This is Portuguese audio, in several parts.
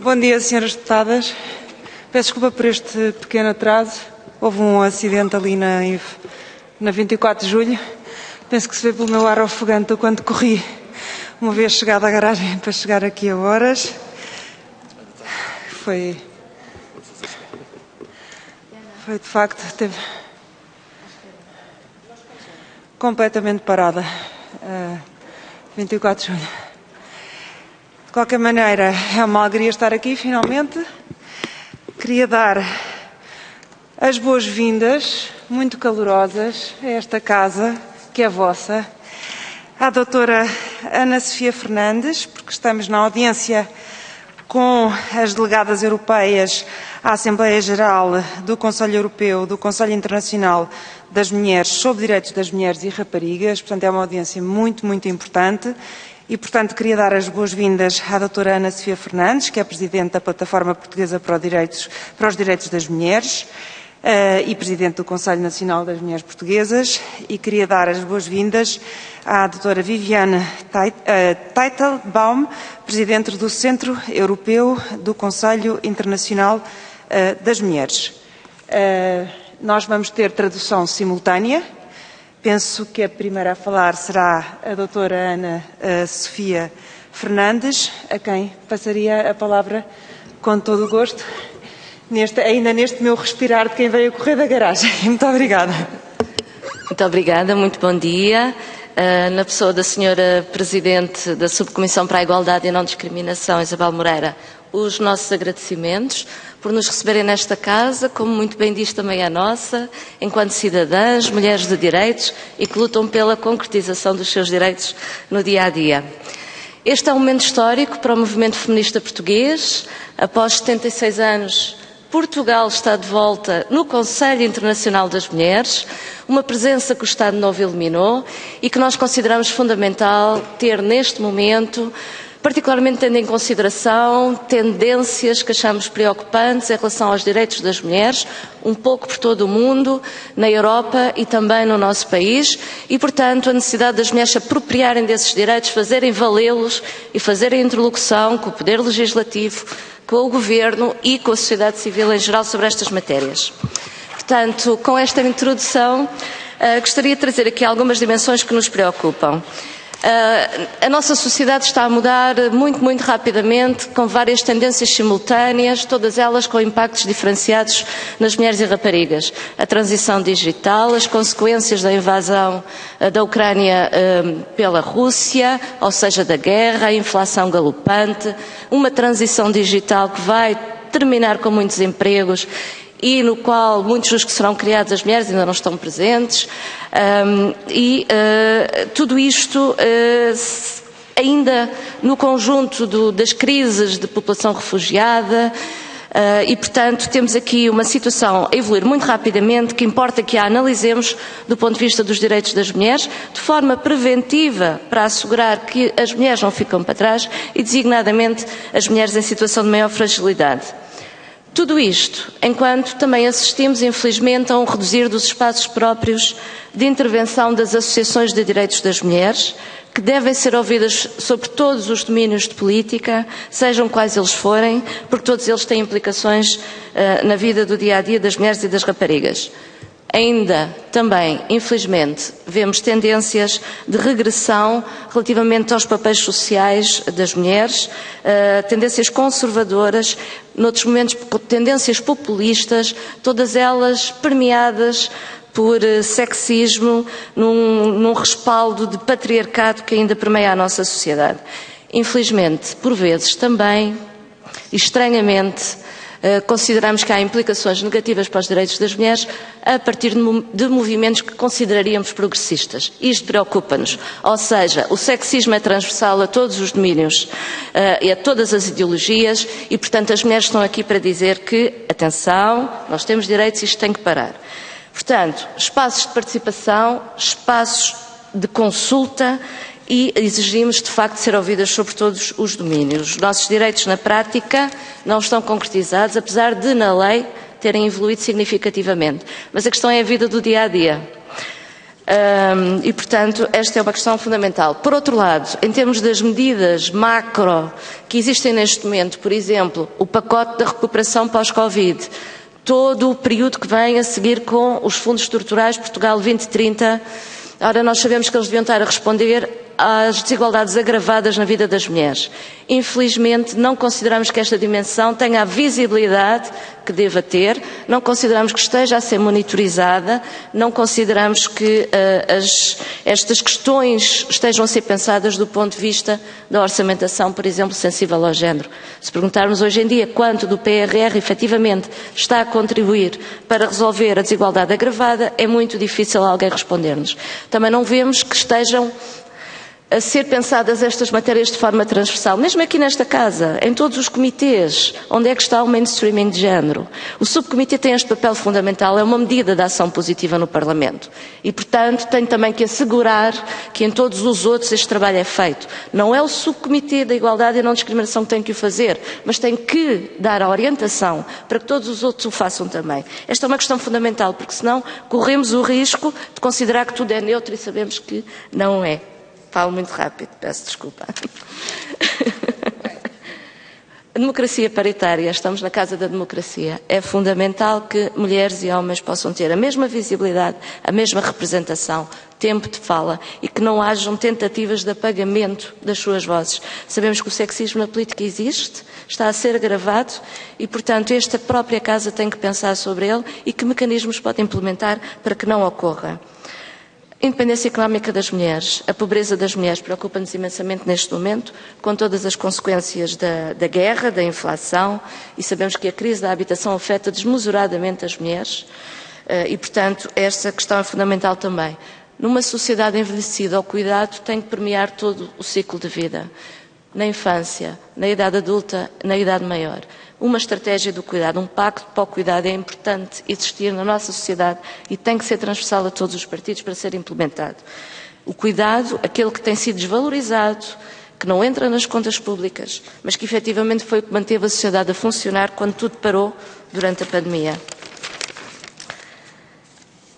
Bom dia, senhoras deputadas. Peço desculpa por este pequeno atraso. Houve um acidente ali na 24 de julho. Penso que se vê pelo meu ar ofegante o quanto corri uma vez chegada à garagem para chegar aqui a horas. Foi de facto, teve completamente parada. 24 de julho. De qualquer maneira, é uma alegria estar aqui, finalmente. Queria dar as boas-vindas, muito calorosas, a esta casa, que é vossa, à doutora Ana Sofia Fernandes, porque estamos na audiência com as delegadas europeias à Assembleia Geral do Conselho Europeu, do Conselho Internacional das Mulheres, sobre direitos das mulheres e raparigas. Portanto, é uma audiência muito, muito importante. E, portanto, queria dar as boas-vindas à doutora Ana Sofia Fernandes, que é Presidente da Plataforma Portuguesa para os Direitos das Mulheres e Presidente do Conselho Nacional das Mulheres Portuguesas. E queria dar as boas-vindas à doutora Viviane Teitelbaum, Presidente do Centro Europeu do Conselho Internacional das Mulheres. Nós vamos ter tradução simultânea. Penso que a primeira a falar será a doutora Ana Sofia Fernandes, a quem passaria a palavra com todo o gosto, ainda neste meu respirar de quem veio a correr da garagem. Muito obrigada. Muito obrigada, muito bom dia. Na pessoa da senhora Presidente da Subcomissão para a Igualdade e a Não Discriminação, Isabel Moreira, os nossos agradecimentos por nos receberem nesta casa, como muito bem diz também a nossa, enquanto cidadãs, mulheres de direitos e que lutam pela concretização dos seus direitos no dia-a-dia. Este é um momento histórico para o movimento feminista português. Após 76 anos, Portugal está de volta no Conselho Internacional das Mulheres, uma presença que o Estado Novo eliminou e que nós consideramos fundamental ter neste momento, particularmente tendo em consideração tendências que achamos preocupantes em relação aos direitos das mulheres, um pouco por todo o mundo, na Europa e também no nosso país, e, portanto, a necessidade das mulheres se apropriarem desses direitos, fazerem valê-los e fazerem interlocução com o Poder Legislativo, com o Governo e com a sociedade civil em geral sobre estas matérias. Portanto, com esta introdução, gostaria de trazer aqui algumas dimensões que nos preocupam. A nossa sociedade está a mudar muito, muito rapidamente, com várias tendências simultâneas, todas elas com impactos diferenciados nas mulheres e raparigas. A transição digital, as consequências da invasão da Ucrânia pela Rússia, ou seja, da guerra, a inflação galopante, uma transição digital que vai terminar com muitos empregos e no qual muitos dos que serão criados as mulheres ainda não estão presentes, tudo isto ainda no conjunto das crises de população refugiada, e, portanto, temos aqui uma situação a evoluir muito rapidamente que importa que a analisemos do ponto de vista dos direitos das mulheres, de forma preventiva para assegurar que as mulheres não ficam para trás e, designadamente, as mulheres em situação de maior fragilidade. Tudo isto, enquanto também assistimos, infelizmente, a um reduzir dos espaços próprios de intervenção das associações de direitos das mulheres, que devem ser ouvidas sobre todos os domínios de política, sejam quais eles forem, porque todos eles têm implicações na vida do dia-a-dia das mulheres e das raparigas. Ainda também, infelizmente, vemos tendências de regressão relativamente aos papéis sociais das mulheres, tendências conservadoras, noutros momentos tendências populistas, todas elas permeadas por sexismo, num respaldo de patriarcado que ainda permeia a nossa sociedade. Infelizmente, por vezes também, estranhamente, consideramos que há implicações negativas para os direitos das mulheres a partir de movimentos que consideraríamos progressistas. Isto preocupa-nos. Ou seja, o sexismo é transversal a todos os domínios e a todas as ideologias e, portanto, as mulheres estão aqui para dizer que, atenção, nós temos direitos e isto tem que parar. Portanto, espaços de participação, espaços de consulta e exigimos, de facto, ser ouvidas sobre todos os domínios. Os nossos direitos na prática não estão concretizados, apesar de, na lei, terem evoluído significativamente. Mas a questão é a vida do dia-a-dia. E, portanto, esta é uma questão fundamental. Por outro lado, em termos das medidas macro que existem neste momento, por exemplo, o pacote da recuperação pós-Covid, todo o período que vem a seguir com os fundos estruturais Portugal 2030, ora, nós sabemos que eles deviam estar a responder às desigualdades agravadas na vida das mulheres. Infelizmente, não consideramos que esta dimensão tenha a visibilidade que deva ter, não consideramos que esteja a ser monitorizada, não consideramos que estas questões estejam a ser pensadas do ponto de vista da orçamentação, por exemplo, sensível ao género. Se perguntarmos hoje em dia quanto do PRR efetivamente está a contribuir para resolver a desigualdade agravada, é muito difícil alguém responder-nos. Também não vemos que estejam a ser pensadas estas matérias de forma transversal, mesmo aqui nesta casa, em todos os comitês, onde é que está o mainstreaming de género. O subcomitê tem este papel fundamental, é uma medida de ação positiva no Parlamento e, portanto, tem também que assegurar que em todos os outros este trabalho é feito. Não é o subcomitê da igualdade e não discriminação que tem que o fazer, mas tem que dar a orientação para que todos os outros o façam também. Esta é uma questão fundamental, porque senão corremos o risco de considerar que tudo é neutro e sabemos que não é. Falo muito rápido, peço desculpa. A democracia paritária, estamos na casa da democracia. É fundamental que mulheres e homens possam ter a mesma visibilidade, a mesma representação, tempo de fala e que não hajam tentativas de apagamento das suas vozes. Sabemos que o sexismo na política existe, está a ser agravado e, portanto, esta própria casa tem que pensar sobre ele e que mecanismos pode implementar para que não ocorra. Independência económica das mulheres. A pobreza das mulheres preocupa-nos imensamente neste momento, com todas as consequências da guerra, da inflação, e sabemos que a crise da habitação afeta desmesuradamente as mulheres e, portanto, esta questão é fundamental também. Numa sociedade envelhecida, o cuidado tem que permear todo o ciclo de vida, na infância, na idade adulta, na idade maior. Uma estratégia do cuidado, um pacto para o cuidado é importante existir na nossa sociedade e tem que ser transversal a todos os partidos para ser implementado. O cuidado, aquele que tem sido desvalorizado, que não entra nas contas públicas, mas que efetivamente foi o que manteve a sociedade a funcionar quando tudo parou durante a pandemia.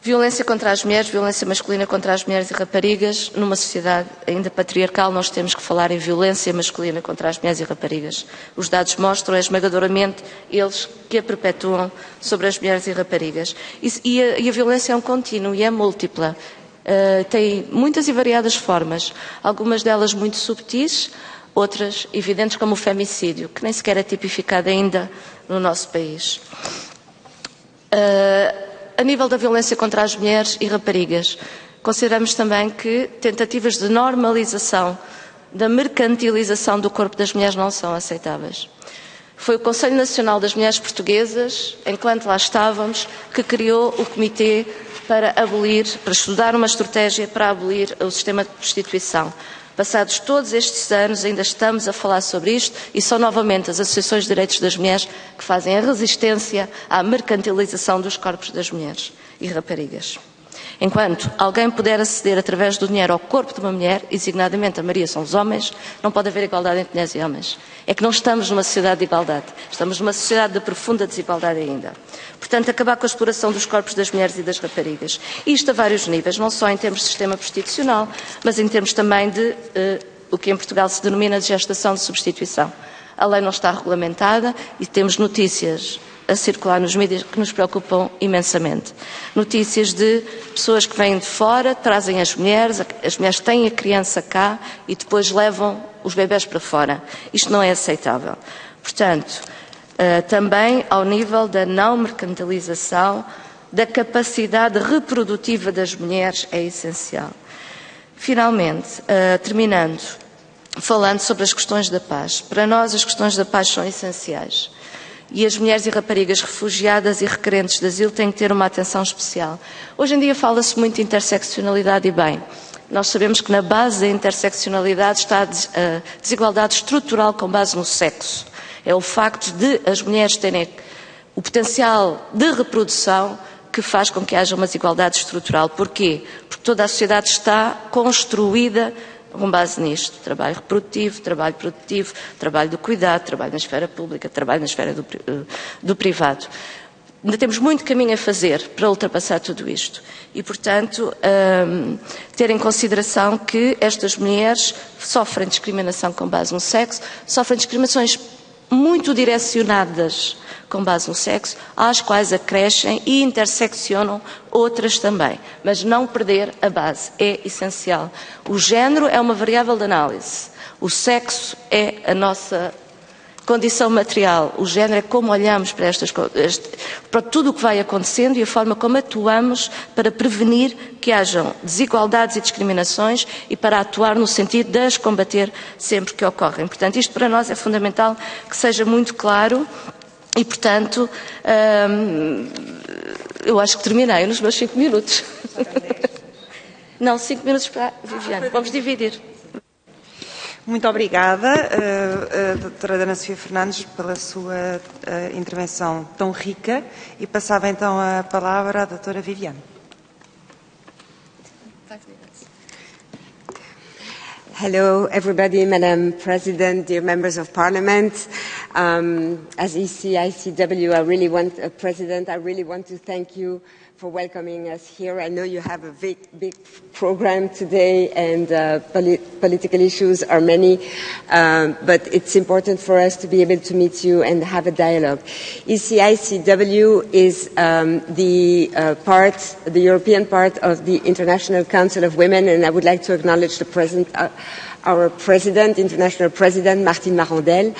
Violência contra as mulheres, violência masculina contra as mulheres e raparigas. Numa sociedade ainda patriarcal, nós temos que falar em violência masculina contra as mulheres e raparigas. Os dados mostram esmagadoramente eles que a perpetuam sobre as mulheres e raparigas. E a violência é um contínuo e é múltipla. Tem muitas e variadas formas, algumas delas muito subtis, outras evidentes como o femicídio, que nem sequer é tipificado ainda no nosso país. A nível da violência contra as mulheres e raparigas, consideramos também que tentativas de normalização da mercantilização do corpo das mulheres não são aceitáveis. Foi o Conselho Nacional das Mulheres Portuguesas, enquanto lá estávamos, que criou o Comitê para estudar uma estratégia para abolir o sistema de prostituição. Passados todos estes anos, ainda estamos a falar sobre isto e são novamente as associações de direitos das mulheres que fazem a resistência à mercantilização dos corpos das mulheres e raparigas. Enquanto alguém puder aceder através do dinheiro ao corpo de uma mulher, designadamente a maioria são os homens, não pode haver igualdade entre mulheres e homens. É que não estamos numa sociedade de igualdade, estamos numa sociedade de profunda desigualdade ainda. Portanto, acabar com a exploração dos corpos das mulheres e das raparigas. Isto a vários níveis, não só em termos de sistema prostitucional, mas em termos também de o que em Portugal se denomina de gestação de substituição. A lei não está regulamentada e temos notícias a circular nos mídias que nos preocupam imensamente. Notícias de pessoas que vêm de fora, trazem as mulheres têm a criança cá e depois levam os bebés para fora. Isto não é aceitável. Portanto, também ao nível da não mercantilização, da capacidade reprodutiva das mulheres é essencial. Finalmente, terminando, falando sobre as questões da paz. Para nós as questões da paz são essenciais. E as mulheres e raparigas refugiadas e requerentes de asilo têm que ter uma atenção especial. Hoje em dia fala-se muito de interseccionalidade e bem, nós sabemos que na base da interseccionalidade está a desigualdade estrutural com base no sexo. É o facto de as mulheres terem o potencial de reprodução que faz com que haja uma desigualdade estrutural. Porquê? Porque toda a sociedade está construída com base nisto, trabalho reprodutivo, trabalho produtivo, trabalho do cuidado, trabalho na esfera pública, trabalho na esfera do privado. ainda temos muito caminho a fazer para ultrapassar tudo isto. E, portanto, ter em consideração que estas mulheres sofrem discriminação com base no sexo, sofrem discriminações muito direcionadas com base no sexo, às quais acrescem e interseccionam outras também. Mas não perder a base é essencial. O género é uma variável de análise. O sexo é a nossa condição material. O género é como olhamos para tudo o que vai acontecendo e a forma como atuamos para prevenir que hajam desigualdades e discriminações e para atuar no sentido de as combater sempre que ocorrem. Portanto, isto para nós é fundamental que seja muito claro. E, portanto, eu acho que terminei nos meus 5 minutos. Não, 5 minutos para a Viviane. Vamos dividir. Muito obrigada, doutora Ana Sofia Fernandes, pela sua intervenção tão rica. E passava então a palavra à doutora Viviane. Hello, everybody, Madam President, dear members of Parliament. As ECICW, I really want to thank you for welcoming us here. I know you have a big program today, and political issues are many, but it's important for us to be able to meet you and have a dialogue. ECICW is the European part of the International Council of Women, and I would like to acknowledge our president, international president, Martine Marandel.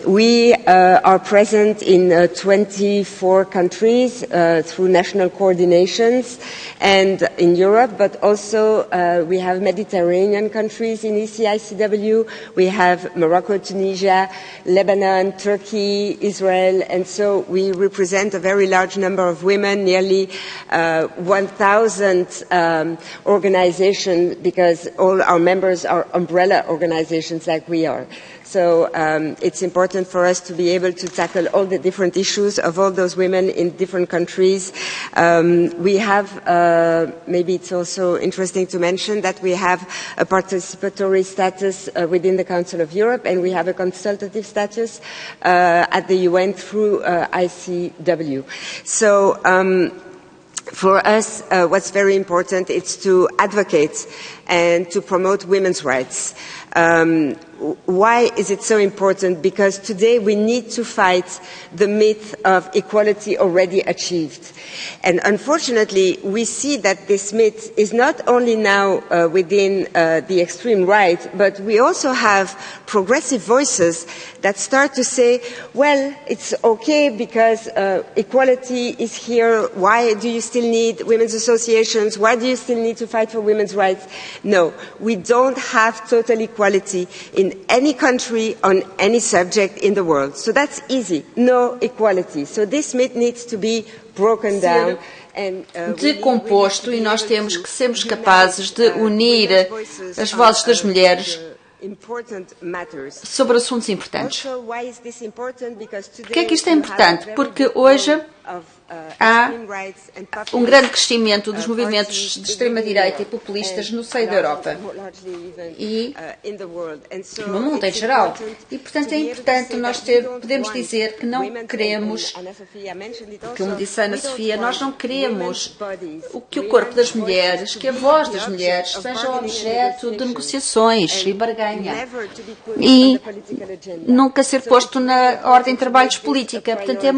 We are present in 24 countries through national coordinations and in Europe, but also we have Mediterranean countries in ECICW. We have Morocco, Tunisia, Lebanon, Turkey, Israel, and so we represent a very large number of women, nearly 1,000 organizations, because all our members are umbrella organizations like we are. So it's important for us to be able to tackle all the different issues of all those women in different countries. We have, maybe it's also interesting to mention that we have a participatory status within the Council of Europe, and we have a consultative status at the UN through ICW. So for us, what's very important is to advocate and to promote women's rights. Why is it so important? Because today we need to fight the myth of equality already achieved. And unfortunately, we see that this myth is not only now within the extreme right, but we also have progressive voices that start to say, well, it's okay because equality is here. Why do you still need women's associations? Why do you still need to fight for women's rights? No, we don't have total equality in any country on any subject in the world. So that's easy. No equality. So this myth needs to be broken down. Decomposto, e nós temos que sermos capazes de unir as vozes das mulheres sobre assuntos importantes. Por que é que isto é importante? Porque hoje há um grande crescimento dos movimentos de extrema-direita e populistas no seio da Europa e no mundo em geral. E, portanto, é importante nós podemos dizer que não queremos, como disse a Ana Sofia, nós não queremos que o corpo das mulheres, que a voz das mulheres seja objeto de negociações e barganha e nunca ser posto na ordem de trabalhos política. Portanto, é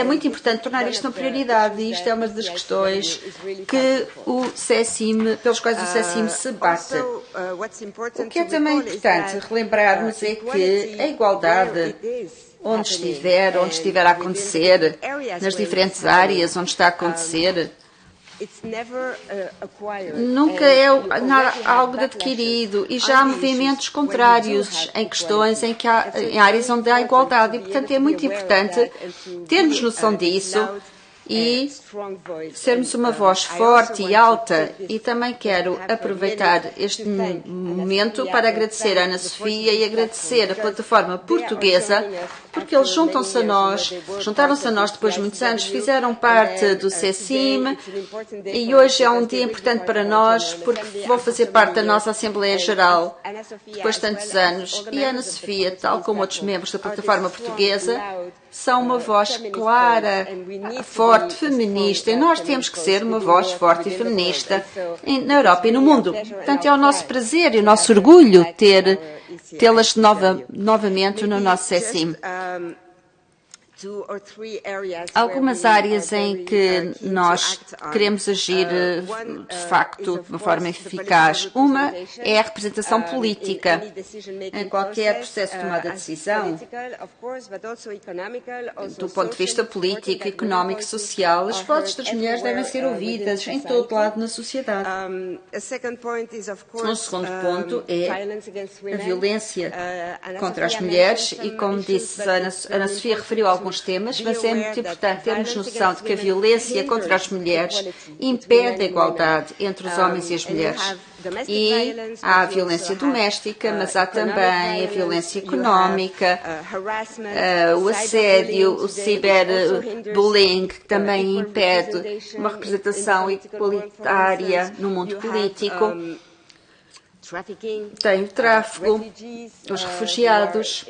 muito importante tornar isto uma prioridade, e isto é uma das questões que pelos quais o CECIM se bate. O que é também importante relembrarmos é que a igualdade, onde estiver a acontecer, nas diferentes áreas onde está a acontecer, nunca é algo adquirido, e já há movimentos contrários em questões em áreas onde há igualdade, e portanto é muito importante termos noção disso e sermos uma voz forte e alta. E também quero aproveitar este momento para agradecer a Ana Sofia e agradecer a plataforma portuguesa, porque eles juntaram-se a nós depois de muitos anos, fizeram parte do CECIM e hoje é um dia importante para nós porque vão fazer parte da nossa Assembleia Geral depois de tantos anos. E a Ana Sofia, tal como outros membros da plataforma portuguesa, são uma voz clara, forte, feminista, e nós temos que ser uma voz forte e feminista na Europa e no mundo. Portanto, é o nosso prazer e o nosso orgulho tê-las novamente no nosso CECIM. Algumas áreas em que nós queremos agir de facto de uma forma eficaz. Uma é a representação política. Em qualquer processo de tomada de decisão, do ponto de vista político, económico, social, as vozes das mulheres devem ser ouvidas em todo lado na sociedade. Um segundo ponto é a violência contra as mulheres e, como disse Ana Sofia, referiu alguns temas, mas é muito importante termos noção de que a violência contra as mulheres impede a igualdade entre os homens e as mulheres. E há a violência doméstica, mas há também a violência económica, o assédio, o ciberbullying, que também impede uma representação igualitária no mundo político. Tem o tráfico, os refugiados.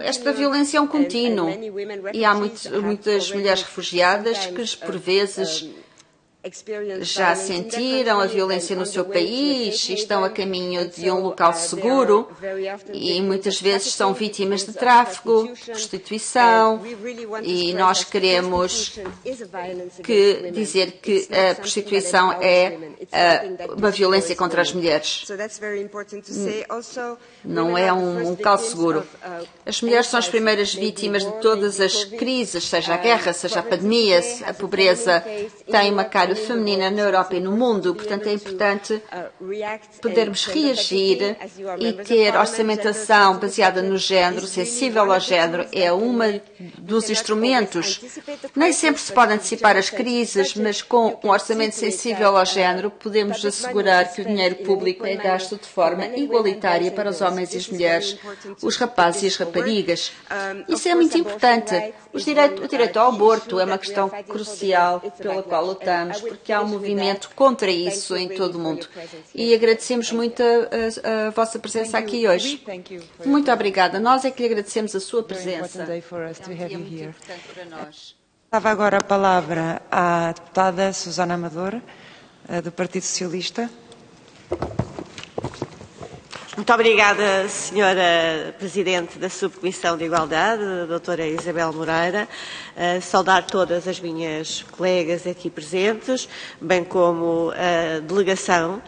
Esta violência é um contínuo e há muitas mulheres refugiadas que, por vezes, já sentiram a violência no seu país e estão a caminho de um local seguro e muitas vezes são vítimas de tráfico, prostituição, e nós queremos dizer que a prostituição é uma violência contra as mulheres. Não é um local seguro. As mulheres são as primeiras vítimas de todas as crises, seja a guerra, seja a pandemia, a pobreza tem uma cara feminina na Europa e no mundo, portanto é importante podermos reagir e ter orçamentação baseada no género, sensível ao género, é um dos instrumentos. Nem sempre se pode antecipar as crises, mas com um orçamento sensível ao género podemos assegurar que o dinheiro público é gasto de forma igualitária para os homens e as mulheres, os rapazes e as raparigas. Isso é muito importante. O direito ao aborto é uma questão crucial pela qual lutamos, porque há um movimento contra isso em todo o mundo. E agradecemos muito a vossa presença aqui hoje. Muito obrigada. Nós é que lhe agradecemos a sua presença. É um dia muito importante para nós. Dava agora a palavra à deputada Susana Amador, do Partido Socialista. Muito obrigada, Senhora Presidente da Subcomissão de Igualdade, a doutora Isabel Moreira. Saudar todas as minhas colegas aqui presentes, bem como a delegação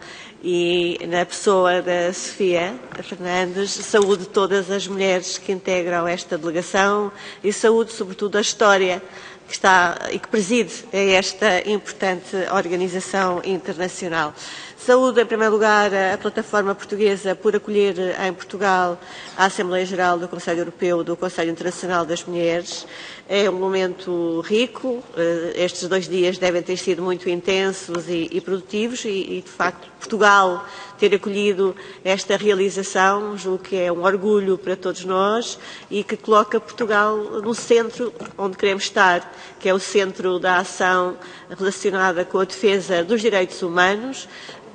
e, na pessoa da Sofia Fernandes, saúde todas as mulheres que integram esta delegação e saúde, sobretudo, a história que está e que preside a esta importante organização internacional. Saúdo, em primeiro lugar, a plataforma portuguesa por acolher em Portugal a Assembleia Geral do Conselho Europeu do Conselho Internacional das Mulheres. É um momento rico, estes 2 dias devem ter sido muito intensos e produtivos e, de facto, Portugal ter acolhido esta realização, julgo que é um orgulho para todos nós e que coloca Portugal no centro onde queremos estar, que é o centro da ação relacionada com a defesa dos direitos humanos,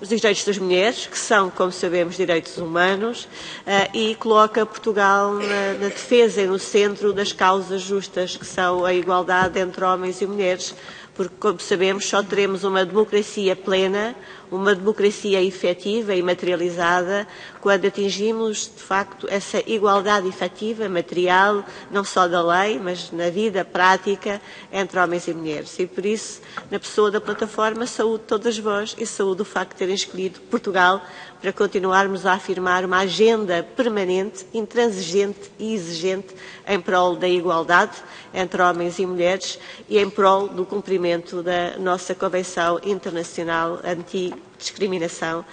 os direitos das mulheres, que são, como sabemos, direitos humanos, e coloca Portugal na defesa e no centro das causas justas, que são a igualdade entre homens e mulheres, porque, como sabemos, só teremos uma democracia plena, uma democracia efetiva e materializada, quando atingimos, de facto, essa igualdade efetiva, material, não só da lei, mas na vida prática, entre homens e mulheres. E, por isso, na pessoa da plataforma, saúdo todas vós e saúdo o facto de terem escolhido Portugal para continuarmos a afirmar uma agenda permanente, intransigente e exigente em prol da igualdade entre homens e mulheres e em prol do cumprimento da nossa Convenção Internacional Antidiscriminação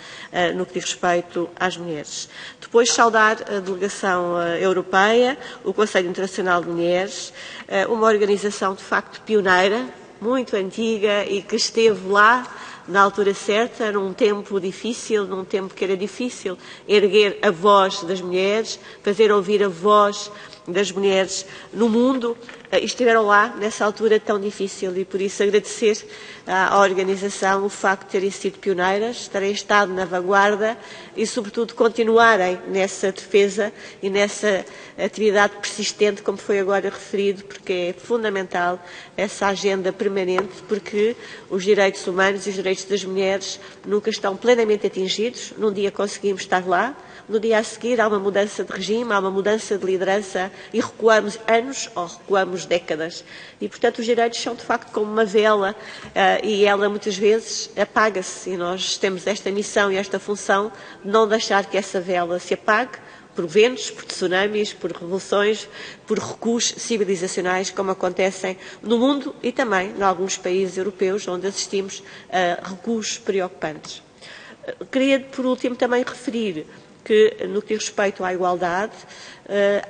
no que diz respeito às mulheres. Depois saudar a delegação europeia, o Conselho Internacional de Mulheres, uma organização de facto pioneira, muito antiga e que esteve lá na altura certa, num tempo difícil, num tempo que era difícil erguer a voz das mulheres, fazer ouvir a voz das mulheres no mundo, estiveram lá nessa altura tão difícil e por isso agradecer à organização o facto de terem sido pioneiras, terem estado na vanguarda e sobretudo continuarem nessa defesa e nessa atividade persistente, como foi agora referido, porque é fundamental essa agenda permanente, porque os direitos humanos e os direitos das mulheres nunca estão plenamente atingidos. Num dia conseguimos estar lá, no dia a seguir há uma mudança de regime, há uma mudança de liderança e recuamos anos ou recuamos décadas. E, portanto, os direitos são, de facto, como uma vela e ela, muitas vezes, apaga-se. E nós temos esta missão e esta função de não deixar que essa vela se apague por ventos, por tsunamis, por revoluções, por recuos civilizacionais, como acontecem no mundo e também em alguns países europeus, onde assistimos a recuos preocupantes. Queria, por último, também referir que, no que diz respeito à igualdade,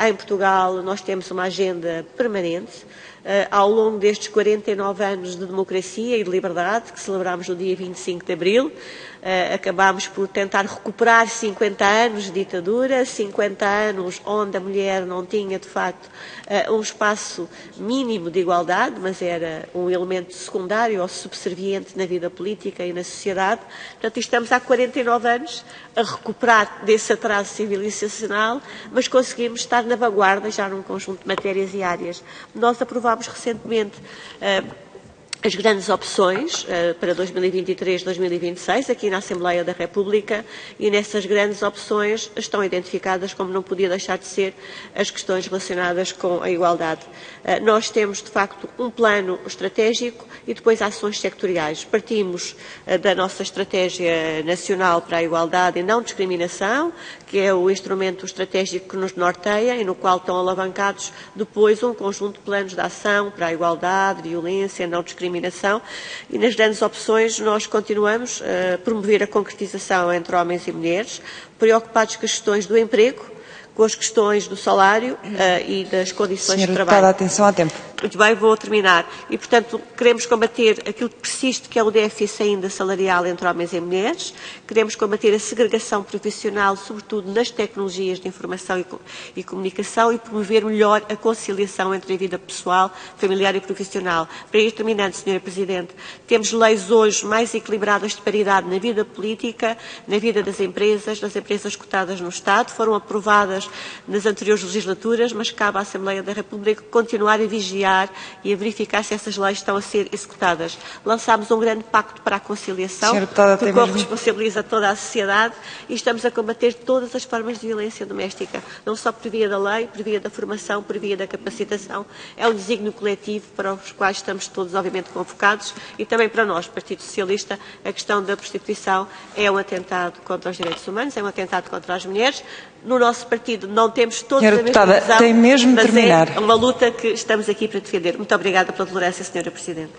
em Portugal nós temos uma agenda permanente. Ao longo destes 49 anos de democracia e de liberdade, que celebramos no dia 25 de abril, acabámos por tentar recuperar 50 anos de ditadura, 50 anos onde a mulher não tinha, de facto, um espaço mínimo de igualdade, mas era um elemento secundário ou subserviente na vida política e na sociedade. Portanto, estamos há 49 anos a recuperar desse atraso civilizacional, mas conseguimos estar na vanguarda já num conjunto de matérias e áreas. Nós aprovámos recentemente as grandes opções para 2023-2026, aqui na Assembleia da República, e nessas grandes opções estão identificadas, como não podia deixar de ser, as questões relacionadas com a igualdade. Nós temos, de facto, um plano estratégico e depois ações sectoriais. Partimos da nossa estratégia nacional para a igualdade e não discriminação, que é o instrumento estratégico que nos norteia e no qual estão alavancados depois um conjunto de planos de ação para a igualdade, violência, não discriminação, e nas grandes opções nós continuamos a promover a concretização entre homens e mulheres, preocupados com as questões do emprego, com as questões do salário e das condições de trabalho. Senhora Deputada, atenção ao tempo. Muito bem, vou terminar. E, portanto, queremos combater aquilo que persiste, que é o déficit ainda salarial entre homens e mulheres. Queremos combater a segregação profissional, sobretudo nas tecnologias de informação e comunicação, e promover melhor a conciliação entre a vida pessoal, familiar e profissional. Para ir terminando, Senhora Presidente, temos leis hoje mais equilibradas de paridade na vida política, na vida das empresas cotadas no Estado, foram aprovadas nas anteriores legislaturas, mas cabe à Assembleia da República continuar a vigiar e a verificar se essas leis estão a ser executadas. Lançámos um grande pacto para a conciliação, que corresponsabiliza toda a sociedade, e estamos a combater todas as formas de violência doméstica, não só por via da lei, por via da formação, por via da capacitação. É um desígnio coletivo para os quais estamos todos, obviamente, convocados, e também para nós, Partido Socialista, a questão da prostituição é um atentado contra os direitos humanos, é um atentado contra as mulheres. No nosso partido não temos todos a mesma visão, tem mesmo mas terminar. É uma luta que estamos aqui para defender. Muito obrigada pela tolerância, Senhora Presidente.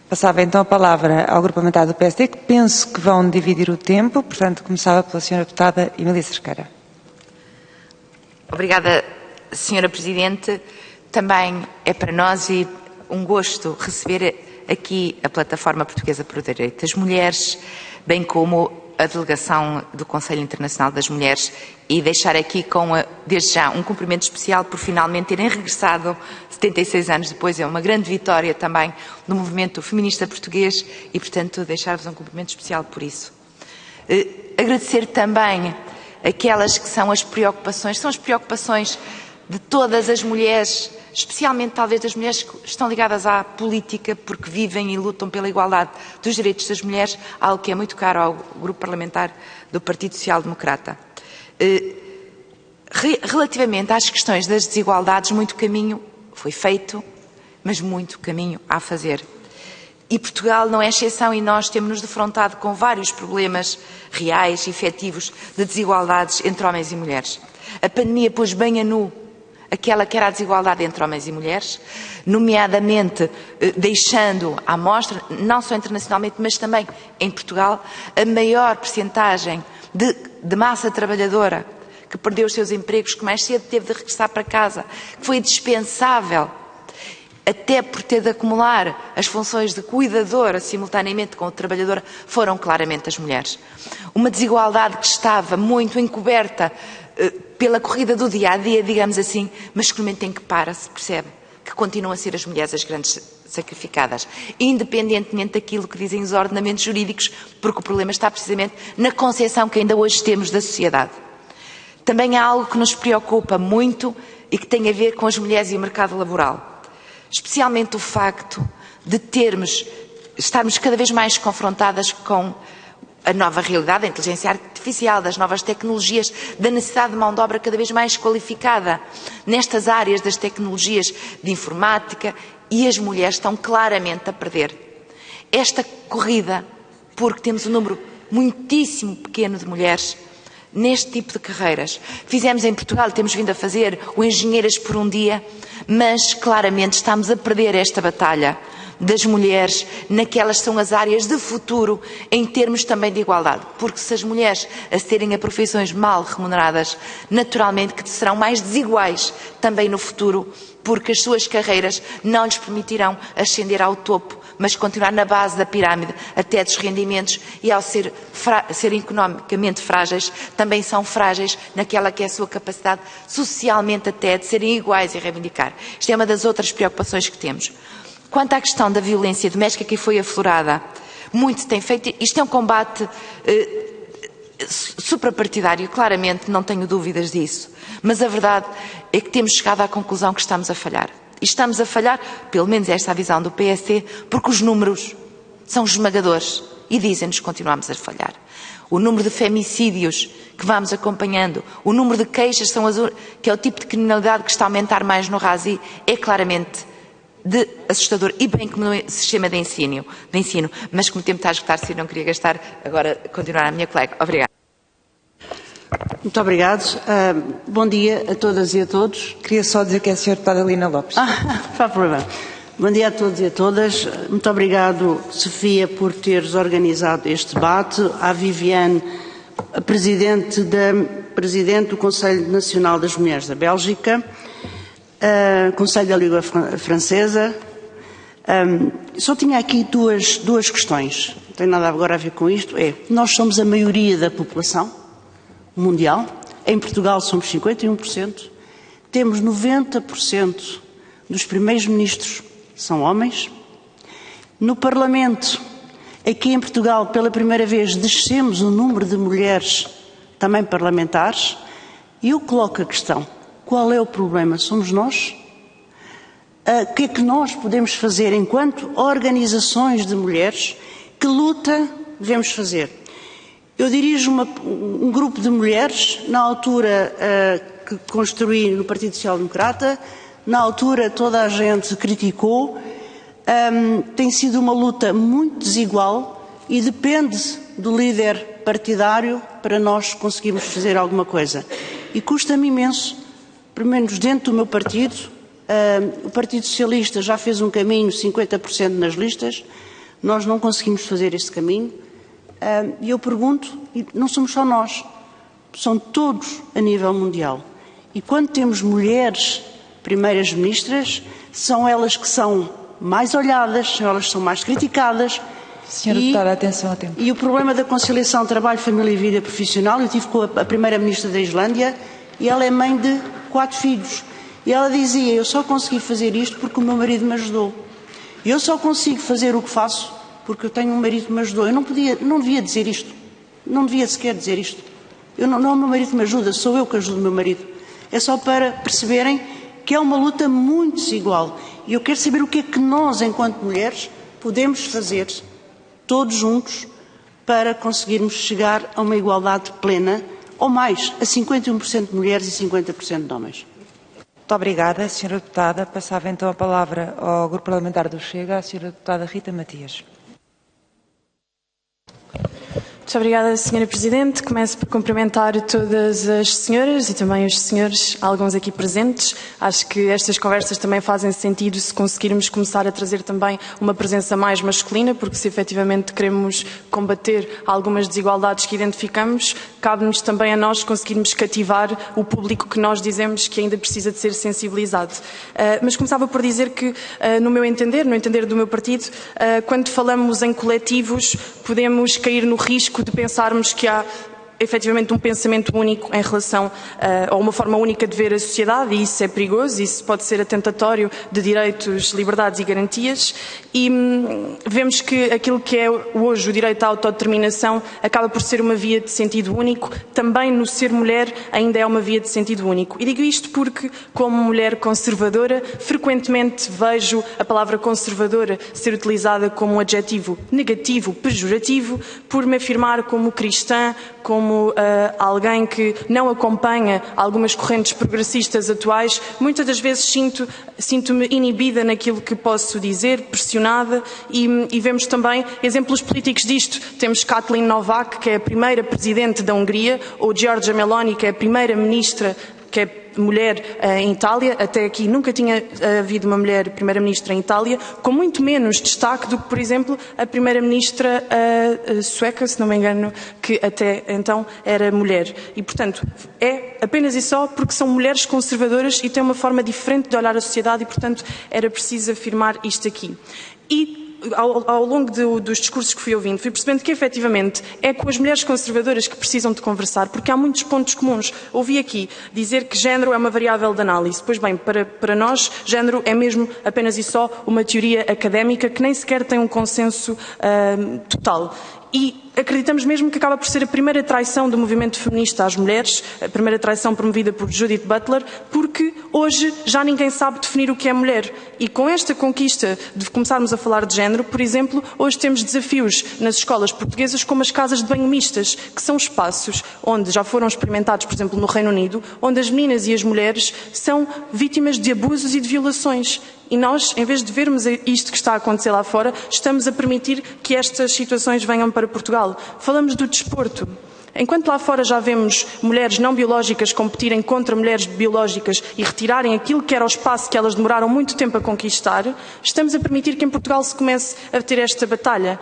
Passava então a palavra ao Grupo Parlamentar do PSD, que penso que vão dividir o tempo, portanto começava pela Senhora Deputada Emília Cerqueira. Obrigada, Senhora Presidente. Também é para nós um gosto receber aqui a Plataforma Portuguesa por Direito das Mulheres, bem como a delegação do Conselho Internacional das Mulheres, e deixar aqui desde já um cumprimento especial por finalmente terem regressado 76 anos depois. É uma grande vitória também do movimento feminista português e, portanto, deixar-vos um cumprimento especial por isso. Agradecer também aquelas que são as preocupações de todas as mulheres, especialmente talvez das mulheres que estão ligadas à política porque vivem e lutam pela igualdade dos direitos das mulheres, algo que é muito caro ao Grupo Parlamentar do Partido Social Democrata. Relativamente às questões das desigualdades, muito caminho foi feito, mas muito caminho há a fazer. E Portugal não é exceção, e nós temos-nos defrontado com vários problemas reais, efetivos, de desigualdades entre homens e mulheres. A pandemia pôs bem a nu aquela que era a desigualdade entre homens e mulheres, nomeadamente deixando à mostra, não só internacionalmente, mas também em Portugal, a maior percentagem de massa trabalhadora que perdeu os seus empregos, que mais cedo teve de regressar para casa, que foi dispensável, até por ter de acumular as funções de cuidadora simultaneamente com a trabalhadora, foram claramente as mulheres. Uma desigualdade que estava muito encoberta pela corrida do dia-a-dia, digamos assim, mas que no momento em que se percebe que continuam a ser as mulheres as grandes sacrificadas, independentemente daquilo que dizem os ordenamentos jurídicos, porque o problema está precisamente na concepção que ainda hoje temos da sociedade. Também há algo que nos preocupa muito e que tem a ver com as mulheres e o mercado laboral. Especialmente o facto de estarmos cada vez mais confrontadas com a nova realidade da inteligência artificial, das novas tecnologias, da necessidade de mão de obra cada vez mais qualificada nestas áreas das tecnologias de informática, e as mulheres estão claramente a perder esta corrida, porque temos um número muitíssimo pequeno de mulheres neste tipo de carreiras. Fizemos em Portugal, temos vindo a fazer o Engenheiras por um Dia, mas claramente estamos a perder esta batalha das mulheres naquelas que são as áreas de futuro em termos também de igualdade. Porque se as mulheres acederem a profissões mal remuneradas, naturalmente que serão mais desiguais também no futuro, porque as suas carreiras não lhes permitirão ascender ao topo, mas continuar na base da pirâmide até dos rendimentos, e ao serem economicamente frágeis, também são frágeis naquela que é a sua capacidade socialmente até de serem iguais e reivindicar. Isto é uma das outras preocupações que temos. Quanto à questão da violência doméstica que foi aflorada, muito se tem feito. Isto é um combate suprapartidário, claramente, não tenho dúvidas disso. Mas a verdade é que temos chegado à conclusão que estamos a falhar. E estamos a falhar, pelo menos esta é a visão do PSD, porque os números são esmagadores e dizem-nos que continuamos a falhar. O número de femicídios que vamos acompanhando, o número de queixas, que é o tipo de criminalidade que está a aumentar mais no RASI, é claramente assustador, e bem como no sistema de ensino. Mas como o tempo está a esgotar-se, não queria gastar, agora continuar a minha colega. Obrigada. Muito obrigado. Bom dia a todas e a todos. Queria só dizer que é a senhora deputada Lina Lopes. Não há problema. Bom dia a todos e a todas. Muito obrigado, Sofia, por teres organizado este debate. À Viviane, a Presidente do Conselho Nacional das Mulheres da Bélgica, Conselho da Língua Francesa. Só tinha aqui duas questões. Não tem nada agora a ver com isto. Nós somos a maioria da população mundial. Em Portugal somos 51%. Temos 90% dos primeiros ministros são homens. No Parlamento, aqui em Portugal, pela primeira vez, descemos o número de mulheres também parlamentares. E eu coloco a questão: qual é o problema? Somos nós? O que é que nós podemos fazer enquanto organizações de mulheres? Que luta devemos fazer? Eu dirijo um grupo de mulheres, na altura que construí no Partido Social Democrata, na altura toda a gente criticou. Tem sido uma luta muito desigual e depende do líder partidário para nós conseguirmos fazer alguma coisa. E custa-me imenso, pelo menos dentro do meu partido, o Partido Socialista já fez um caminho, 50% nas listas, nós não conseguimos fazer esse caminho. E eu pergunto, e não somos só nós, são todos a nível mundial. E quando temos mulheres primeiras ministras, são elas que são mais olhadas, são elas que são mais criticadas. Senhora Deputada, atenção ao tempo. E o problema da conciliação trabalho, família e vida profissional, eu estive com a Primeira-Ministra da Islândia e ela é mãe de 4 filhos. E ela dizia: eu só consegui fazer isto porque o meu marido me ajudou. Eu só consigo fazer o que faço porque eu tenho um marido que me ajudou. Eu não devia dizer isto. Não devia sequer dizer isto. Não é o meu marido que me ajuda, sou eu que ajudo o meu marido. É só para perceberem que é uma luta muito desigual. E eu quero saber o que é que nós, enquanto mulheres, podemos fazer, todos juntos, para conseguirmos chegar a uma igualdade plena, ou mais, a 51% de mulheres e 50% de homens. Muito obrigada, Sra. Deputada. Passava então a palavra ao Grupo Parlamentar do Chega, à Sra. Deputada Rita Matias. Muito obrigada, Sra. Presidente. Começo por cumprimentar todas as senhoras e também os senhores, alguns aqui presentes. Acho que estas conversas também fazem sentido se conseguirmos começar a trazer também uma presença mais masculina, porque se efetivamente queremos combater algumas desigualdades que identificamos, cabe-nos também a nós conseguirmos cativar o público que nós dizemos que ainda precisa de ser sensibilizado. Mas começava por dizer que, no meu entender, no entender do meu partido, quando falamos em coletivos, podemos cair no risco de pensarmos que há efetivamente um pensamento único em relação a uma forma única de ver a sociedade, e isso é perigoso, isso pode ser atentatório de direitos, liberdades e garantias, e vemos que aquilo que é hoje o direito à autodeterminação acaba por ser uma via de sentido único, também no ser mulher ainda é uma via de sentido único. E digo isto porque, como mulher conservadora, frequentemente vejo a palavra conservadora ser utilizada como um adjetivo negativo, pejorativo, por me afirmar como cristã, como alguém que não acompanha algumas correntes progressistas atuais. Muitas das vezes sinto-me inibida naquilo que posso dizer, pressionada, e vemos também exemplos políticos disto. Temos Katalin Novák, que é a primeira presidente da Hungria, ou Giorgia Meloni, que é a primeira ministra, que é mulher em Itália. Até aqui nunca tinha havido uma mulher primeira-ministra em Itália, com muito menos destaque do que, por exemplo, a primeira-ministra sueca, se não me engano, que até então era mulher. E, portanto, é apenas e só porque são mulheres conservadoras e têm uma forma diferente de olhar a sociedade, e, portanto, era preciso afirmar isto aqui. E ao longo dos discursos que fui ouvindo, fui percebendo que efetivamente é com as mulheres conservadoras que precisam de conversar, porque há muitos pontos comuns. Ouvi aqui dizer que género é uma variável de análise. Pois bem, para nós, género é mesmo apenas e só uma teoria académica que nem sequer tem um consenso total. E acreditamos mesmo que acaba por ser a primeira traição do movimento feminista às mulheres, a primeira traição promovida por Judith Butler, porque hoje já ninguém sabe definir o que é mulher. E com esta conquista de começarmos a falar de género, por exemplo, hoje temos desafios nas escolas portuguesas como as casas de banho mistas, que são espaços onde já foram experimentados, por exemplo, no Reino Unido, onde as meninas e as mulheres são vítimas de abusos e de violações. E nós, em vez de vermos isto que está a acontecer lá fora, estamos a permitir que estas situações venham para Portugal. Falamos do desporto. Enquanto lá fora já vemos mulheres não biológicas competirem contra mulheres biológicas e retirarem aquilo que era o espaço que elas demoraram muito tempo a conquistar, estamos a permitir que em Portugal se comece a ter esta batalha.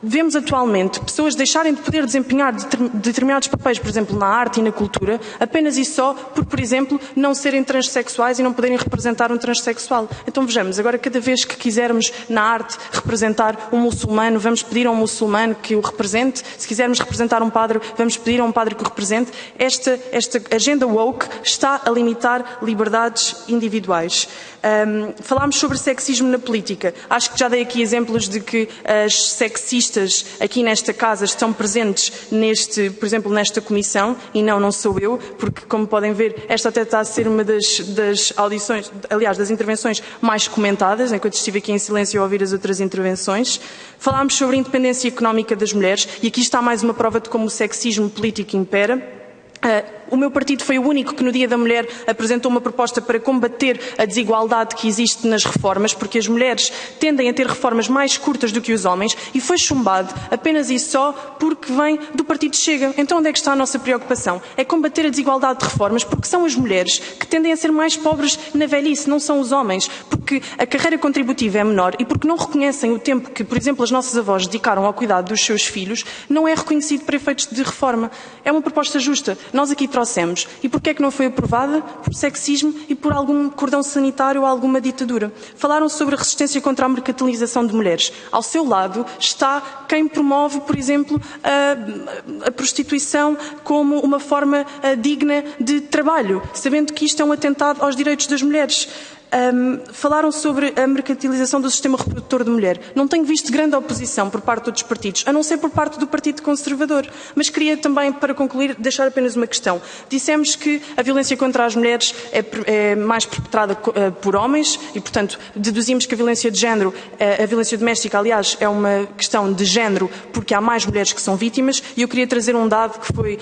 Vemos atualmente pessoas deixarem de poder desempenhar determinados papéis, por exemplo, na arte e na cultura, apenas e só por exemplo, não serem transexuais e não poderem representar um transexual. Então vejamos, agora cada vez que quisermos na arte representar um muçulmano, vamos pedir a um muçulmano que o represente. Se quisermos representar um padre, vamos pedir a um padre que o represente. Esta agenda woke está a limitar liberdades individuais. Falámos sobre sexismo na política. Acho que já dei aqui exemplos de que as sexistas aqui nesta casa estão presentes por exemplo, nesta comissão, e não sou eu, porque, como podem ver, esta até está a ser uma das audições, aliás, das intervenções mais comentadas, enquanto estive aqui em silêncio a ouvir as outras intervenções. Falámos sobre a independência económica das mulheres, e aqui está mais uma prova de como o sexismo político impera. O meu partido foi o único que no Dia da Mulher apresentou uma proposta para combater a desigualdade que existe nas reformas, porque as mulheres tendem a ter reformas mais curtas do que os homens, e foi chumbado apenas e só porque vem do Partido Chega. Então onde é que está a nossa preocupação? É combater a desigualdade de reformas, porque são as mulheres que tendem a ser mais pobres na velhice, não são os homens, porque a carreira contributiva é menor e porque não reconhecem o tempo que, por exemplo, as nossas avós dedicaram ao cuidado dos seus filhos, não é reconhecido para efeitos de reforma. É uma proposta justa. Nós aqui trouxemos. E porquê é que não foi aprovada? Por sexismo e por algum cordão sanitário ou alguma ditadura. Falaram sobre a resistência contra a mercantilização de mulheres. Ao seu lado está quem promove, por exemplo, a prostituição como uma forma digna de trabalho, sabendo que isto é um atentado aos direitos das mulheres. Falaram sobre a mercantilização do sistema reprodutor de mulher. Não tenho visto grande oposição por parte de outros partidos, a não ser por parte do Partido Conservador. Mas queria também, para concluir, deixar apenas uma questão. Dissemos que a violência contra as mulheres é mais perpetrada por homens e, portanto, deduzimos que a violência de género, a violência doméstica, aliás, é uma questão de género, porque há mais mulheres que são vítimas. E eu queria trazer um dado que foi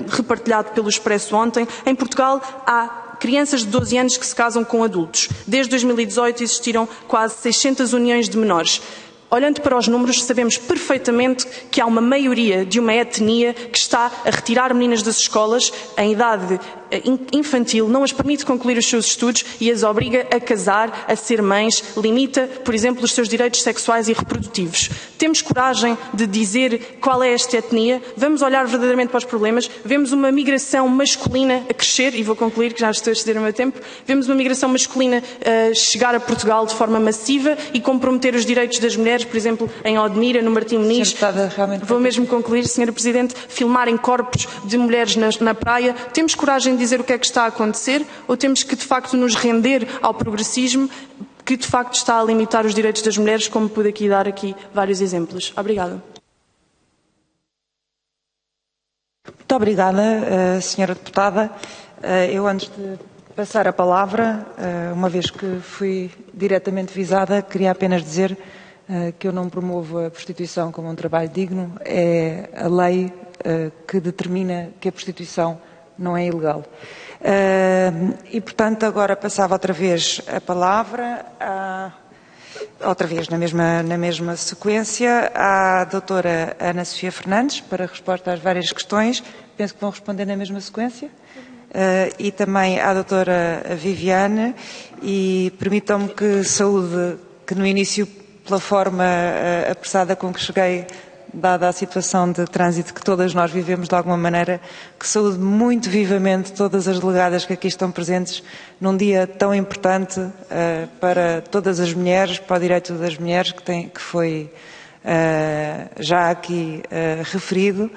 repartilhado pelo Expresso ontem. Em Portugal há crianças de 12 anos que se casam com adultos. Desde 2018 existiram quase 600 uniões de menores. Olhando para os números, sabemos perfeitamente que há uma maioria de uma etnia que está a retirar meninas das escolas em idade infantil, não as permite concluir os seus estudos e as obriga a casar, a ser mães, limita, por exemplo, os seus direitos sexuais e reprodutivos. Temos coragem de dizer qual é esta etnia? Vamos olhar verdadeiramente para os problemas? Vemos uma migração masculina a crescer, e vou concluir que já estou a exceder o meu tempo, vemos uma migração masculina a chegar a Portugal de forma massiva e comprometer os direitos das mulheres, por exemplo, em Odmira, no Martim Moniz. Vou mesmo concluir, Sra. Presidente, filmarem corpos de mulheres na praia. Temos coragem de dizer o que é que está a acontecer ou temos que, de facto, nos render ao progressismo que, de facto, está a limitar os direitos das mulheres, como pude aqui dar vários exemplos? Obrigada. Muito obrigada, Sra. Deputada. Eu, antes de passar a palavra, uma vez que fui diretamente visada, queria apenas dizer que eu não promovo a prostituição como um trabalho digno. É a lei que determina que a prostituição não é ilegal. E, portanto, agora passava outra vez a palavra, outra vez na mesma sequência, à doutora Ana Sofia Fernandes, para resposta às várias questões. Penso que vão responder na mesma sequência. E também à doutora Viviane, e permitam-me que saúde, que no início, pela forma apressada com que cheguei, dada a situação de trânsito que todas nós vivemos de alguma maneira, que saúde muito vivamente todas as delegadas que aqui estão presentes num dia tão importante para todas as mulheres, para o direito das mulheres, que foi já aqui referido,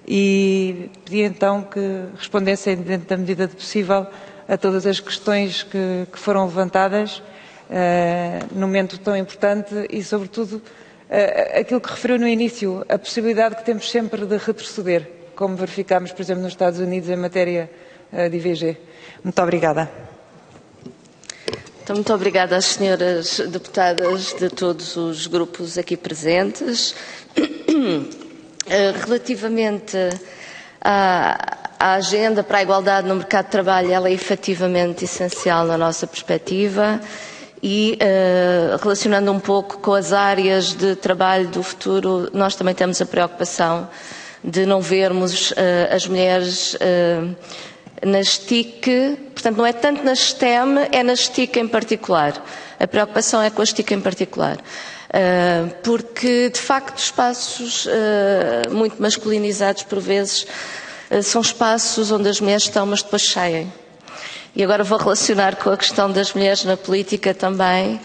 e pedi então que respondessem dentro da medida do possível a todas as questões que foram levantadas num momento tão importante e, sobretudo, aquilo que referiu no início, a possibilidade que temos sempre de retroceder, como verificámos, por exemplo, nos Estados Unidos em matéria de IVG. Muito obrigada. Então, muito obrigada às senhoras deputadas de todos os grupos aqui presentes. Relativamente à agenda para a igualdade no mercado de trabalho, ela é efetivamente essencial na nossa perspectiva. E relacionando um pouco com as áreas de trabalho do futuro, nós também temos a preocupação de não vermos as mulheres nas TIC, portanto não é tanto nas STEM, é nas TIC em particular. A preocupação é com as TIC em particular. Porque, de facto, espaços muito masculinizados, por vezes, são espaços onde as mulheres estão, mas depois saem. E agora vou relacionar com a questão das mulheres na política também.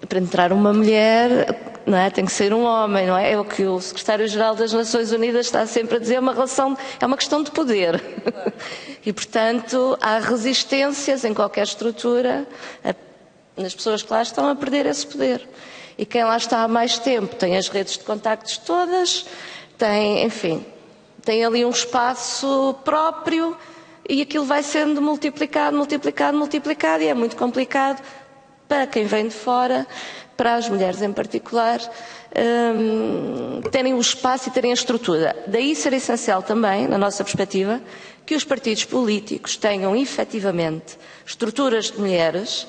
Para entrar uma mulher, não é? Tem que ser um homem, não é? É o que o Secretário-Geral das Nações Unidas está sempre a dizer, é uma questão de poder. E, portanto, há resistências em qualquer estrutura, nas pessoas que lá estão a perder esse poder. E quem lá está há mais tempo tem as redes de contactos todas, tem ali um espaço próprio, e aquilo vai sendo multiplicado, e é muito complicado para quem vem de fora, para as mulheres em particular, terem o espaço e terem a estrutura. Daí ser essencial também, na nossa perspectiva, que os partidos políticos tenham efetivamente estruturas de mulheres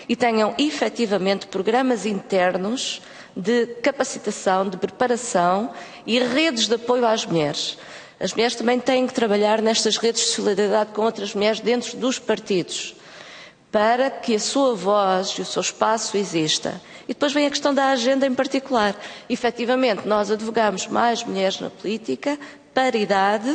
e tenham efetivamente programas internos de capacitação, de preparação e redes de apoio às mulheres. As mulheres também têm que trabalhar nestas redes de solidariedade com outras mulheres dentro dos partidos, para que a sua voz e o seu espaço exista. E depois vem a questão da agenda em particular. Efetivamente, nós advogamos mais mulheres na política, paridade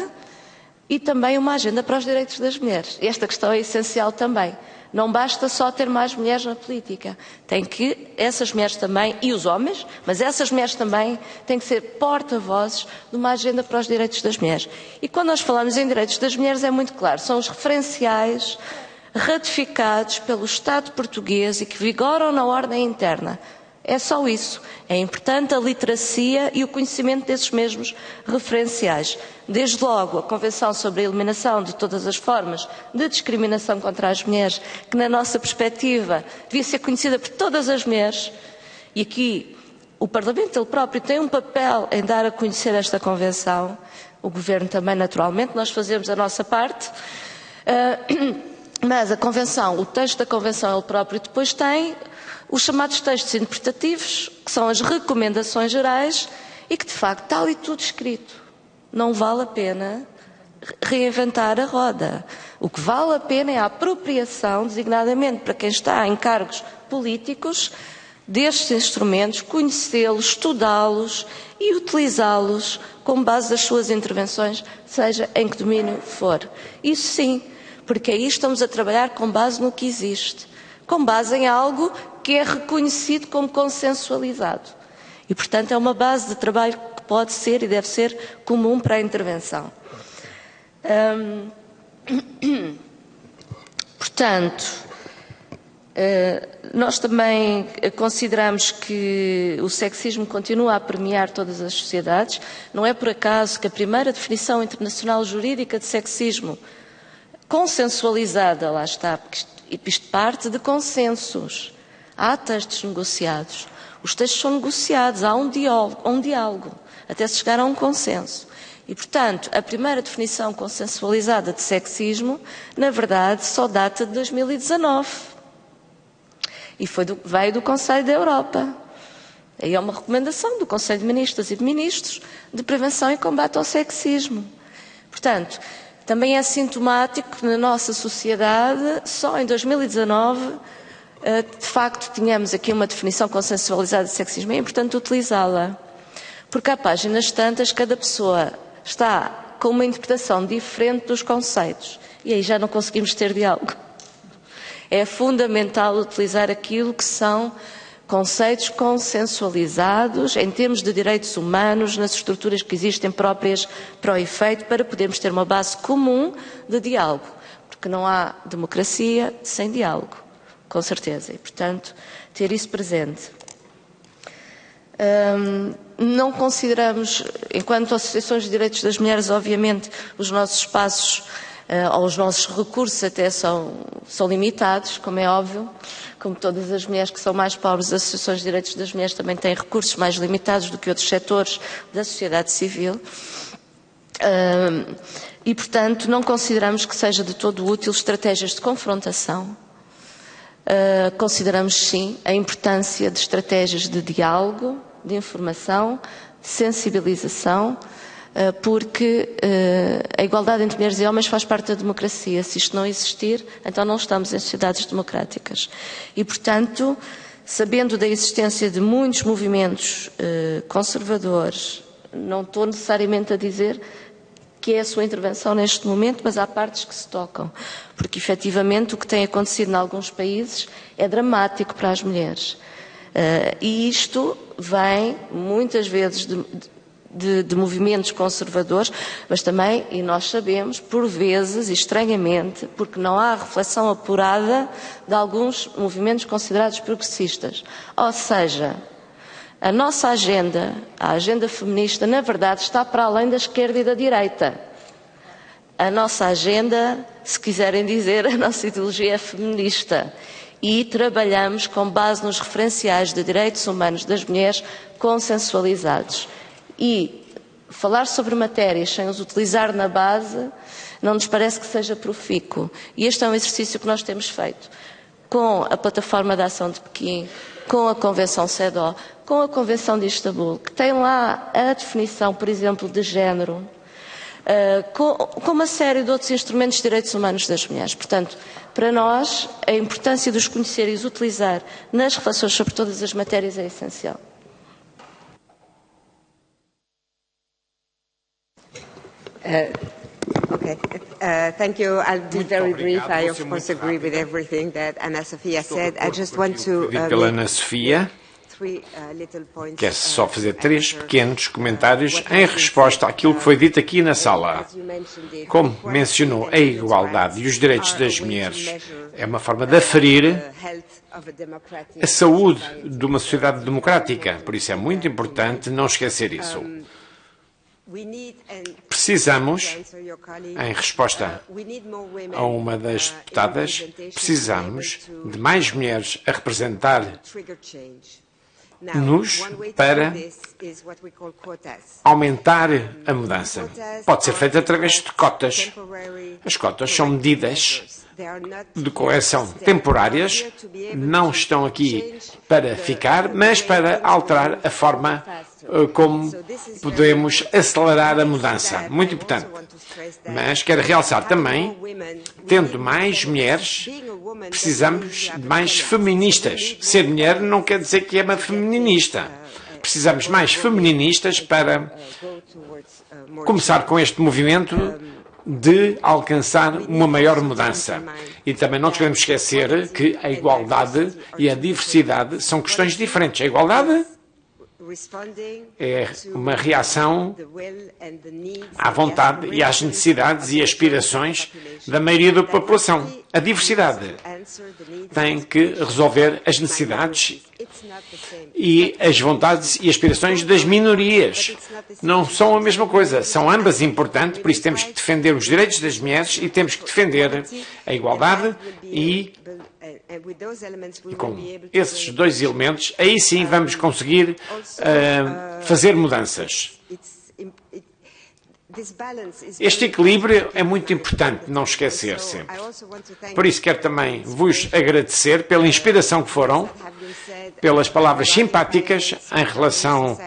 e também uma agenda para os direitos das mulheres. Esta questão é essencial também. Não basta só ter mais mulheres na política. Tem que, essas mulheres também, e os homens, mas essas mulheres também têm que ser porta-vozes de uma agenda para os direitos das mulheres. E quando nós falamos em direitos das mulheres é muito claro, são os referenciais ratificados pelo Estado português e que vigoram na ordem interna. É só isso. É importante a literacia e o conhecimento desses mesmos referenciais. Desde logo, a Convenção sobre a Eliminação de todas as formas de discriminação contra as mulheres, que na nossa perspectiva devia ser conhecida por todas as mulheres, e aqui o Parlamento ele próprio tem um papel em dar a conhecer esta Convenção, o Governo também naturalmente, nós fazemos a nossa parte, Mas a Convenção, o texto da Convenção ele próprio depois tem os chamados textos interpretativos, que são as recomendações gerais e que de facto está ali tudo escrito. Não vale a pena reinventar a roda. O que vale a pena é a apropriação, designadamente para quem está em cargos políticos, destes instrumentos, conhecê-los, estudá-los e utilizá-los como base das suas intervenções, seja em que domínio for. Isso sim, porque aí estamos a trabalhar com base no que existe, com base em algo que é reconhecido como consensualizado. E, portanto, é uma base de trabalho que pode ser e deve ser comum para a intervenção. Portanto, nós também consideramos que o sexismo continua a permear todas as sociedades. Não é por acaso que a primeira definição internacional jurídica de sexismo consensualizada, lá está, porque isto parte de consensos. Há textos negociados. Os textos são negociados, há um diálogo, até se chegar a um consenso. E, portanto, a primeira definição consensualizada de sexismo, na verdade, só data de 2019. E veio do Conselho da Europa. Aí é uma recomendação do Conselho de Ministras e de Ministros de Prevenção e Combate ao Sexismo. Portanto, também é sintomático que na nossa sociedade, só em 2019, de facto, tínhamos aqui uma definição consensualizada de sexismo. É importante utilizá-la. Porque há páginas tantas, cada pessoa está com uma interpretação diferente dos conceitos. E aí já não conseguimos ter diálogo. É fundamental utilizar aquilo que são conceitos consensualizados em termos de direitos humanos, nas estruturas que existem próprias para o efeito, para podermos ter uma base comum de diálogo. Porque não há democracia sem diálogo, com certeza. E, portanto, ter isso presente. Não consideramos, enquanto associações de direitos das mulheres, obviamente, os nossos espaços ou os nossos recursos até são limitados, como é óbvio. Como todas as mulheres que são mais pobres, as associações de direitos das mulheres também têm recursos mais limitados do que outros setores da sociedade civil. E, portanto, não consideramos que seja de todo útil estratégias de confrontação. Consideramos, sim, a importância de estratégias de diálogo, de informação, de sensibilização, porque a igualdade entre mulheres e homens faz parte da democracia. Se isto não existir, então não estamos em sociedades democráticas. E, portanto, sabendo da existência de muitos movimentos conservadores, não estou necessariamente a dizer que é a sua intervenção neste momento, mas há partes que se tocam, porque efetivamente o que tem acontecido em alguns países é dramático para as mulheres. E isto vem muitas vezes de movimentos conservadores, mas também, e nós sabemos, por vezes, e estranhamente, porque não há reflexão apurada de alguns movimentos considerados progressistas. Ou seja, a nossa agenda, a agenda feminista, na verdade, está para além da esquerda e da direita. A nossa agenda, se quiserem dizer, a nossa ideologia é feminista. E trabalhamos com base nos referenciais de direitos humanos das mulheres consensualizados. E falar sobre matérias sem os utilizar na base não nos parece que seja profícuo. E este é um exercício que nós temos feito com a Plataforma de Ação de Pequim, com a Convenção CEDAW, com a Convenção de Istambul, que tem lá a definição, por exemplo, de género, com uma série de outros instrumentos de direitos humanos das mulheres. Portanto, para nós, a importância de os conhecer e os utilizar nas reflexões sobre todas as matérias é essencial. Okay. Thank you. I'll be very brief. I, of course, agree with everything that Ana Sofia said. I just want to pela Ana Sofia. Quero só fazer 3 pequenos comentários em resposta àquilo que foi dito aqui na sala. Como mencionou, a igualdade e os direitos das mulheres é uma forma de aferir a saúde de uma sociedade democrática. Por isso é muito importante não esquecer isso. Precisamos, em resposta a uma das deputadas, precisamos de mais mulheres a representar para aumentar a mudança. Pode ser feito através de cotas. As cotas são medidas de correção temporárias, não estão aqui para ficar, mas para alterar a forma como podemos acelerar a mudança. Muito importante. Mas quero realçar também, tendo mais mulheres, precisamos de mais feministas. Ser mulher não quer dizer que é uma feminista. Precisamos mais feministas para começar com este movimento de alcançar uma maior mudança. E também não nos podemos esquecer que a igualdade e a diversidade são questões diferentes. A igualdade é uma reação à vontade e às necessidades e aspirações da maioria da população. A diversidade tem que resolver as necessidades e as vontades e aspirações das minorias. Não são a mesma coisa, são ambas importantes, por isso temos que defender os direitos das mulheres e temos que defender a igualdade e com esses dois elementos, aí sim vamos conseguir fazer mudanças. Este equilíbrio é muito importante não esquecer sempre. Por isso quero também vos agradecer pela inspiração que foram, pelas palavras simpáticas em relação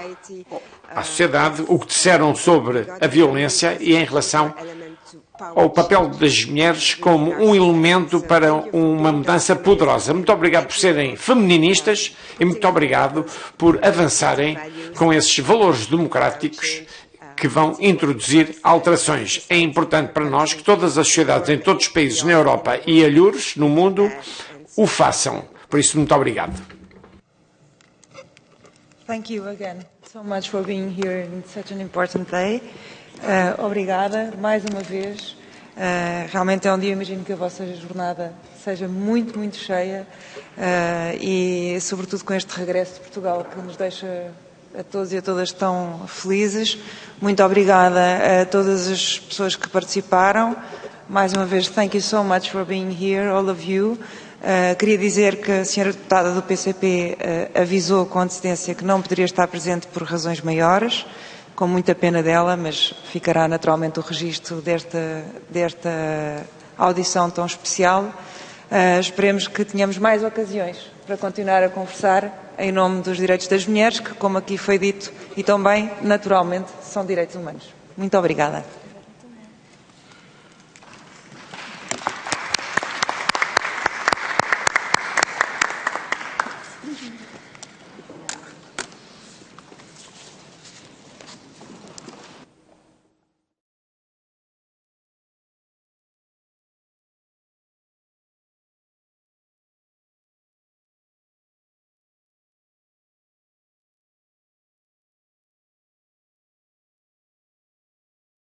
à sociedade, o que disseram sobre a violência e em relação ao papel das mulheres como um elemento para uma mudança poderosa. Muito obrigado por serem feministas e muito obrigado por avançarem com esses valores democráticos que vão introduzir alterações. É importante para nós que todas as sociedades em todos os países na Europa e alhures no mundo o façam. Por isso, muito obrigado. Thank you again so much for being here in such an important day. Obrigada mais uma vez. Realmente é um dia, imagino que a vossa jornada seja muito, muito cheia e, sobretudo, com este regresso de Portugal que nos deixa a todos e a todas tão felizes. Muito obrigada a todas as pessoas que participaram. Mais uma vez, thank you so much for being here, all of you. Queria dizer que a senhora deputada do PCP avisou com antecedência que não poderia estar presente por razões maiores, com muita pena dela, mas ficará naturalmente o registro desta audição tão especial. Esperemos que tenhamos mais ocasiões para continuar a conversar em nome dos direitos das mulheres, que, como aqui foi dito, e também, naturalmente, são direitos humanos. Muito obrigada.